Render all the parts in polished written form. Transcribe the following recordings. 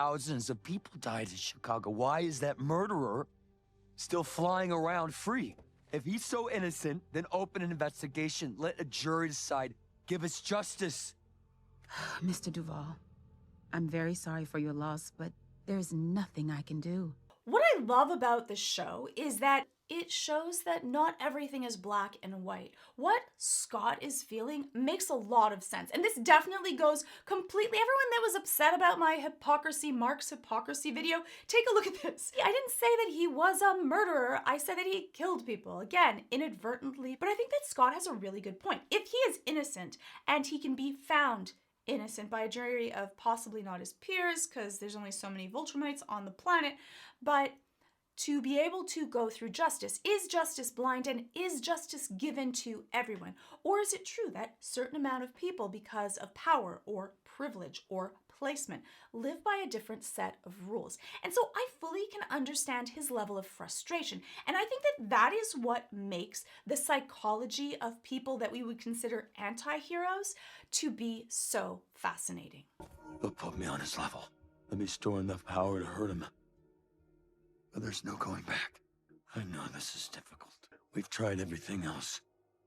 thousands of people died in Chicago. Why is that murderer still flying around free? If he's so innocent, then open an investigation. Let a jury decide. Give us justice. Mr. Duvall, I'm very sorry for your loss, but there's nothing I can do. What I love about the show is that it shows that not everything is black and white. What Scott is feeling makes a lot of sense. And this definitely goes completely, everyone that was upset about my Mark's hypocrisy video, take a look at this. I didn't say that he was a murderer. I said that he killed people. Again, inadvertently. But I think that Scott has a really good point. If he is innocent and he can be found innocent by a jury of possibly not his peers, because there's only so many Viltrumites on the planet, but to be able to go through justice. Is justice blind, and is justice given to everyone? Or is it true that certain amount of people, because of power or privilege or placement, live by a different set of rules? And so I fully can understand his level of frustration. And I think that that is what makes the psychology of people that we would consider anti-heroes to be so fascinating. They'll put me on his level. Let me store enough power to hurt him. But there's no going back. I know this is difficult. We've tried everything else.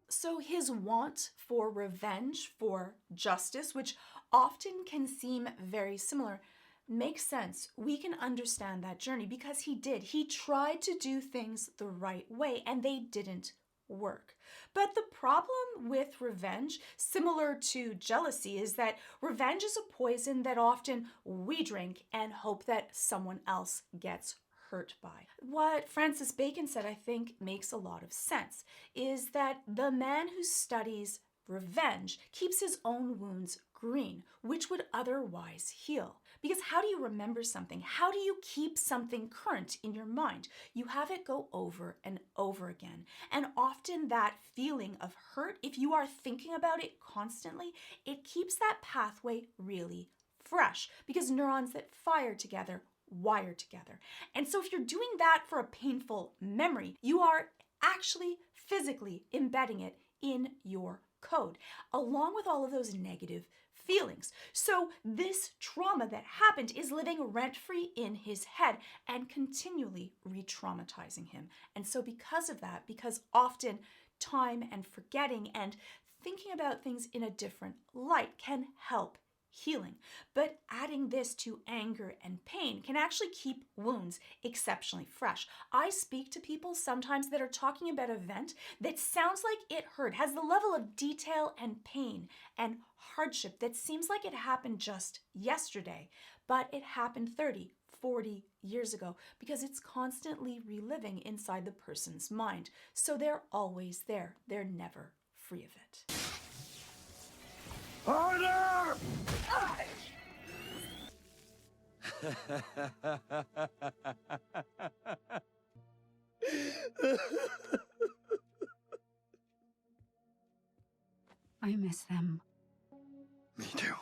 So his want for revenge, for justice, which often can seem very similar, makes sense. We can understand that journey because he did. He tried to do things the right way and they didn't work. But the problem with revenge, similar to jealousy, is that revenge is a poison that often we drink and hope that someone else gets hurt by. What Francis Bacon said, I think, makes a lot of sense, is that the man who studies revenge keeps his own wounds green, which would otherwise heal. Because how do you remember something? How do you keep something current in your mind? You have it go over and over again. And often that feeling of hurt, if you are thinking about it constantly, it keeps that pathway really fresh because neurons that fire together wire together. And so if you're doing that for a painful memory, you are actually physically embedding it in your code, along with all of those negative feelings. So this trauma that happened is living rent-free in his head and continually re-traumatizing him. And so because of that, because often time and forgetting and thinking about things in a different light can help healing. But adding this to anger and pain can actually keep wounds exceptionally fresh. I speak to people sometimes that are talking about an event that sounds like it hurt, has the level of detail and pain and hardship that seems like it happened just yesterday, but it happened 30, 40 years ago because it's constantly reliving inside the person's mind. So they're always there. They're never free of it. Harder! I miss them. Me too.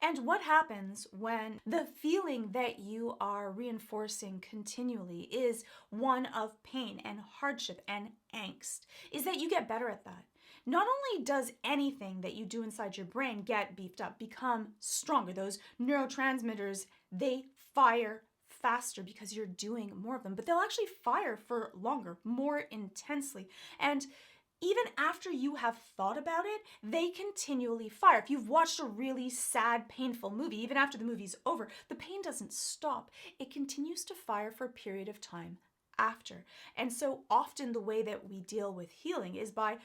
And what happens when the feeling that you are reinforcing continually is one of pain and hardship and angst, is that you get better at that. Not only does anything that you do inside your brain get beefed up, become stronger, those neurotransmitters, they fire faster because you're doing more of them, but they'll actually fire for longer, more intensely. And even after you have thought about it, they continually fire. If you've watched a really sad, painful movie, even after the movie's over, the pain doesn't stop. It continues to fire for a period of time after. And so often the way that we deal with healing is by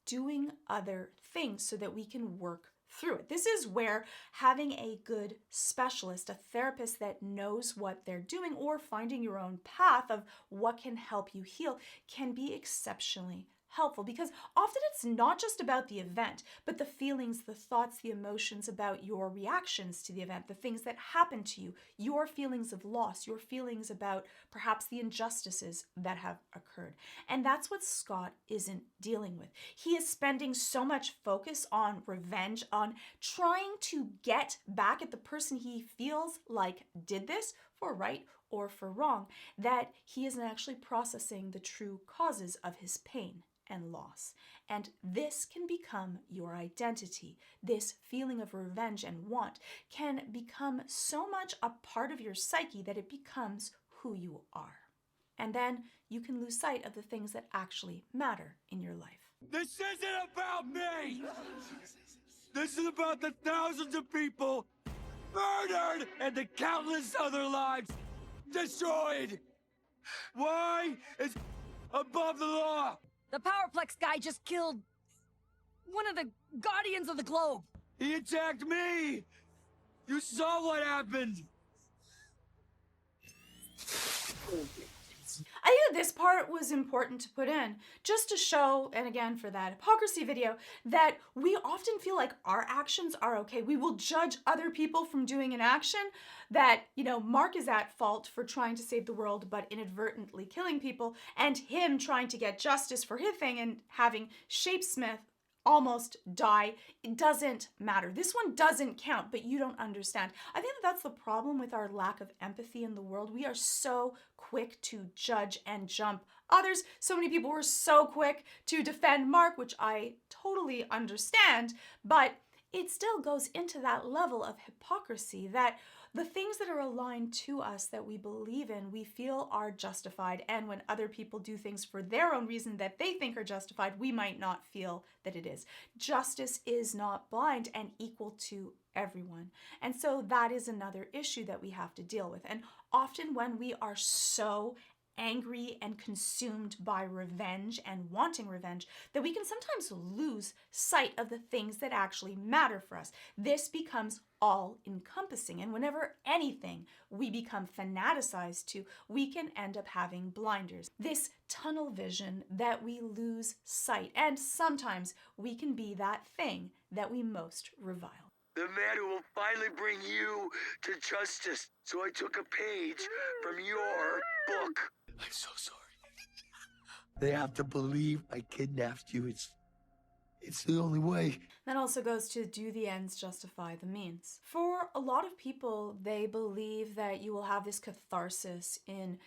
doing other things so that we can work through it. This is where having a good specialist, a therapist that knows what they're doing, or finding your own path of what can help you heal can be exceptionally helpful, because often it's not just about the event, but the feelings, the thoughts, the emotions about your reactions to the event, the things that happen to you, your feelings of loss, your feelings about perhaps the injustices that have occurred. And that's what Scott isn't dealing with. He is spending so much focus on revenge, on trying to get back at the person he feels like did this for right or for wrong, that he isn't actually processing the true causes of his pain and loss. And this can become your identity. This feeling of revenge and want can become so much a part of your psyche that it becomes who you are. And then you can lose sight of the things that actually matter in your life. This isn't about me! This is about the thousands of people murdered and the countless other lives destroyed! Why is above the law? The Powerplex guy just killed one of the Guardians of the Globe. He attacked me! You saw what happened! I think that this part was important to put in, just to show, and again for that hypocrisy video, that we often feel like our actions are okay. We will judge other people from doing an action that, Mark is at fault for trying to save the world but inadvertently killing people, and him trying to get justice for his thing and having Shapesmith almost die. It doesn't matter. This one doesn't count, but you don't understand. I think that that's the problem with our lack of empathy in the world. We are so quick to judge and jump others. So many people were so quick to defend Mark, which I totally understand, but it still goes into that level of hypocrisy that the things that are aligned to us that we believe in, we feel are justified. And when other people do things for their own reason that they think are justified, we might not feel that it is. Justice is not blind and equal to everyone. And so that is another issue that we have to deal with. And often when we are so angry and consumed by revenge and wanting revenge, that we can sometimes lose sight of the things that actually matter for us. This becomes all-encompassing, and whenever anything we become fanaticized to, we can end up having blinders. This tunnel vision that we lose sight, and sometimes we can be that thing that we most revile. The man who will finally bring you to justice. So I took a page from your book. I'm so sorry. They have to believe I kidnapped you. It's the only way. That also goes to, do the ends justify the means? For a lot of people, they believe that you will have this catharsis in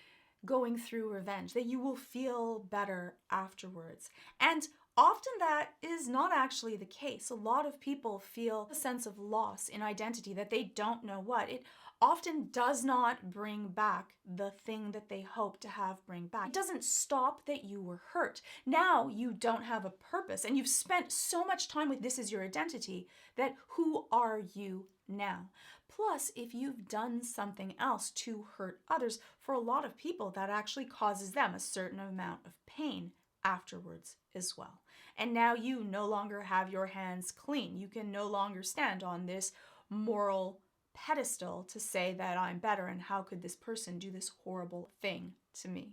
going through revenge, that you will feel better afterwards. And often that is not actually the case. A lot of people feel a sense of loss in identity, that they don't know what. It often does not bring back the thing that they hope to have bring back. It doesn't stop that you were hurt. Now you don't have a purpose, and you've spent so much time with this as your identity that who are you now? Plus, if you've done something else to hurt others, for a lot of people that actually causes them a certain amount of pain afterwards as well. And now you no longer have your hands clean. You can no longer stand on this moral pedestal to say that I'm better and how could this person do this horrible thing to me.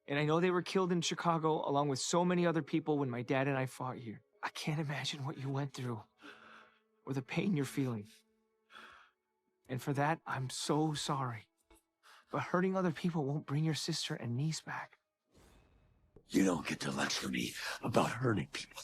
And I know they were killed in Chicago along with so many other people when my dad and I fought here. I can't imagine what you went through or the pain you're feeling. And for that, I'm so sorry. But hurting other people won't bring your sister and niece back. You don't get to lecture me about hurting people.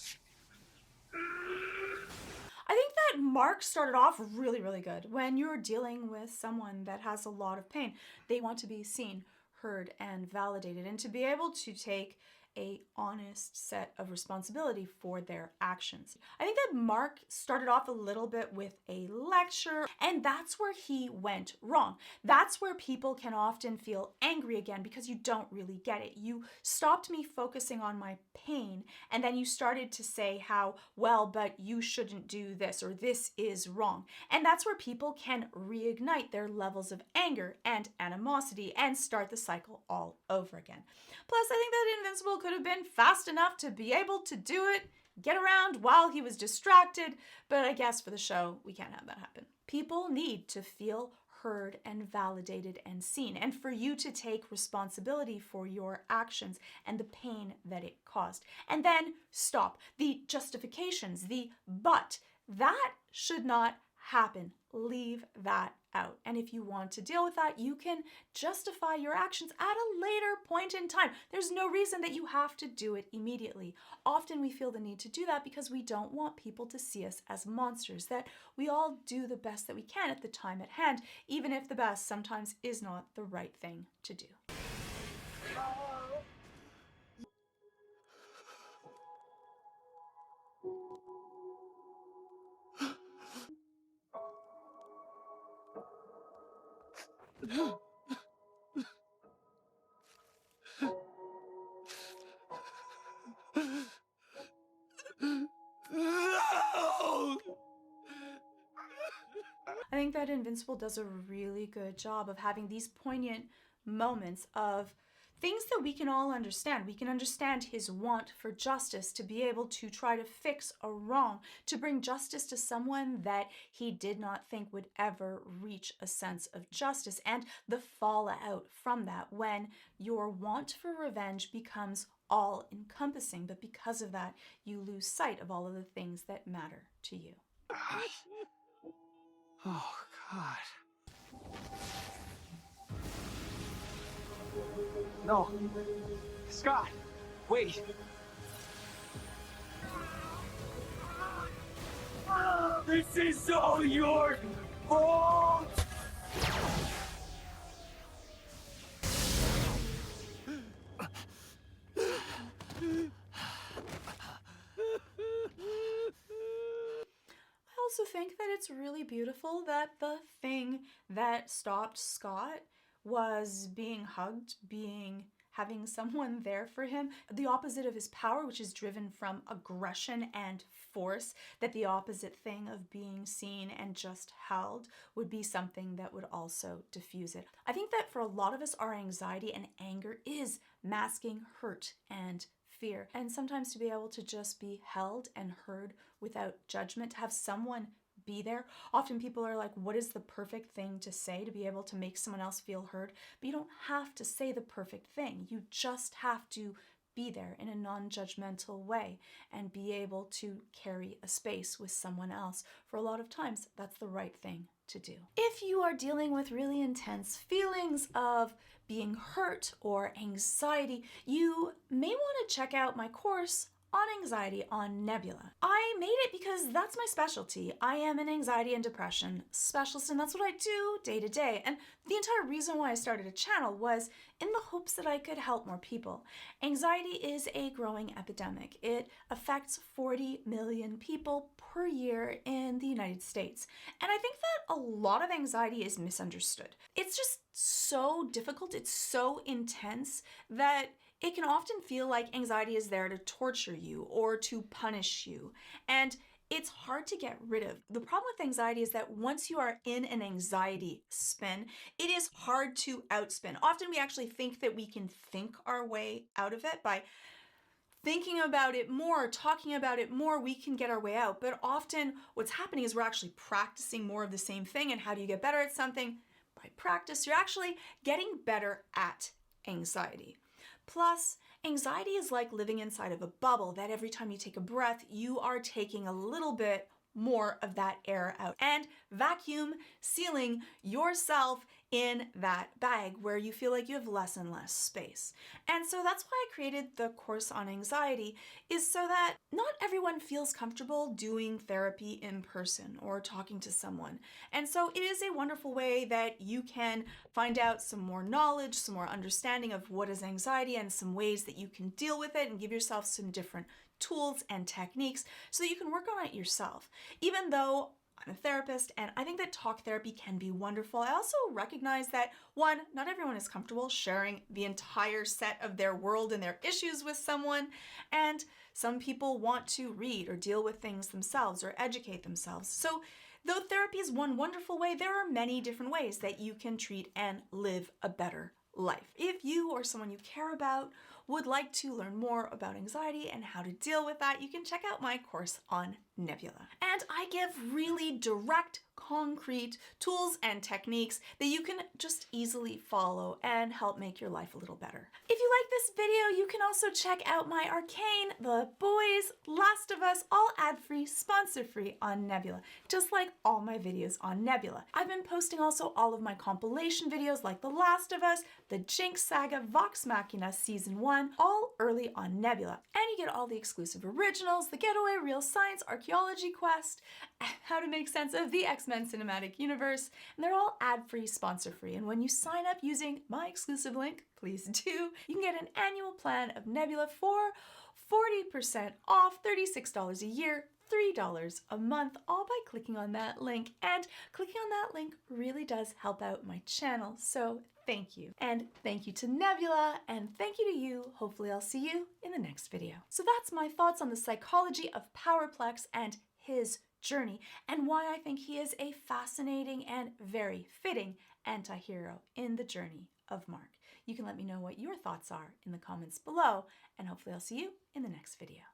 I think that Mark started off really, really good. When you're dealing with someone that has a lot of pain, they want to be seen, heard, and validated, and to be able to take a honest set of responsibility for their actions. I think that Mark started off a little bit with a lecture, and that's where he went wrong. That's where people can often feel angry again because you don't really get it. You stopped me focusing on my pain, and then you started to say how, well, but you shouldn't do this, or this is wrong. And that's where people can reignite their levels of anger and animosity and start the cycle all over again. Plus, I think that Invincible could have been fast enough to be able to do it, get around while he was distracted, but I guess for the show, we can't have that happen. People need to feel heard and validated and seen, and for you to take responsibility for your actions and the pain that it caused. And then stop. The justifications, the but, that should not happen. Leave that out. And if you want to deal with that, you can justify your actions at a later point in time. There's no reason that you have to do it immediately. Often we feel the need to do that because we don't want people to see us as monsters, that we all do the best that we can at the time at hand, even if the best sometimes is not the right thing to do. No! I think that Invincible does a really good job of having these poignant moments of things that we can all understand. We can understand his want for justice, to be able to try to fix a wrong, to bring justice to someone that he did not think would ever reach a sense of justice, and the fallout from that when your want for revenge becomes all encompassing, but because of that, you lose sight of all of the things that matter to you. Oh, God. No. Scott, wait. This is all your fault! I also think that it's really beautiful that the thing that stopped Scott was being hugged, having someone there for him. The opposite of his power, which is driven from aggression and force, that the opposite thing of being seen and just held would be something that would also diffuse it. I think that for a lot of us, our anxiety and anger is masking hurt and fear. And sometimes to be able to just be held and heard without judgment, to have someone be there. Often people are like, what is the perfect thing to say to be able to make someone else feel heard? But you don't have to say the perfect thing. You just have to be there in a non-judgmental way and be able to carry a space with someone else. For a lot of times, that's the right thing to do. If you are dealing with really intense feelings of being hurt or anxiety, you may want to check out my course on anxiety on Nebula. I made it because that's my specialty. I am an anxiety and depression specialist, and that's what I do day to day. And the entire reason why I started a channel was in the hopes that I could help more people. Anxiety is a growing epidemic. It affects 40 million people per year in the United States. And I think that a lot of anxiety is misunderstood. It's just so difficult, it's so intense that it can often feel like anxiety is there to torture you or to punish you. And it's hard to get rid of. The problem with anxiety is that once you are in an anxiety spin, it is hard to outspin. Often we actually think that we can think our way out of it by thinking about it more, talking about it more, we can get our way out. But often what's happening is we're actually practicing more of the same thing. And how do you get better at something? By practice. You're actually getting better at anxiety. Plus, anxiety is like living inside of a bubble that every time you take a breath, you are taking a little bit more of that air out and vacuum sealing yourself in that bag where you feel like you have less and less space. And so that's why I created the course on anxiety, is so that not everyone feels comfortable doing therapy in person or talking to someone. And so it is a wonderful way that you can find out some more knowledge, some more understanding of what is anxiety and some ways that you can deal with it and give yourself some different tools and techniques so that you can work on it yourself. Even though I'm a therapist and I think that talk therapy can be wonderful, I also recognize that, one, not everyone is comfortable sharing the entire set of their world and their issues with someone, and some people want to read or deal with things themselves or educate themselves. So though therapy is one wonderful way, there are many different ways that you can treat and live a better life. If you or someone you care about would like to learn more about anxiety and how to deal with that, you can check out my course on Nebula. And I give really direct, concrete tools and techniques that you can just easily follow and help make your life a little better. If you like this video, you can also check out my Arcane, The Boys, Last of Us, all ad-free, sponsor-free on Nebula, just like all my videos on Nebula. I've been posting also all of my compilation videos like The Last of Us, The Jinx Saga, Vox Machina Season 1, all early on Nebula. And you get all the exclusive originals, The Getaway, Real Science, Archaeology Quest, How to Make Sense of the X-Men Cinematic Universe, and they're all ad-free, sponsor-free. And when you sign up using my exclusive link, please do, you can get an annual plan of Nebula for 40% off, $36 a year, $3 a month, all by clicking on that link. And clicking on that link really does help out my channel, so thank you. And thank you to Nebula, and thank you to you. Hopefully I'll see you in the next video. So that's my thoughts on the psychology of Powerplex and his journey, and why I think he is a fascinating and very fitting anti-hero in the journey of Mark. You can let me know what your thoughts are in the comments below, and hopefully I'll see you in the next video.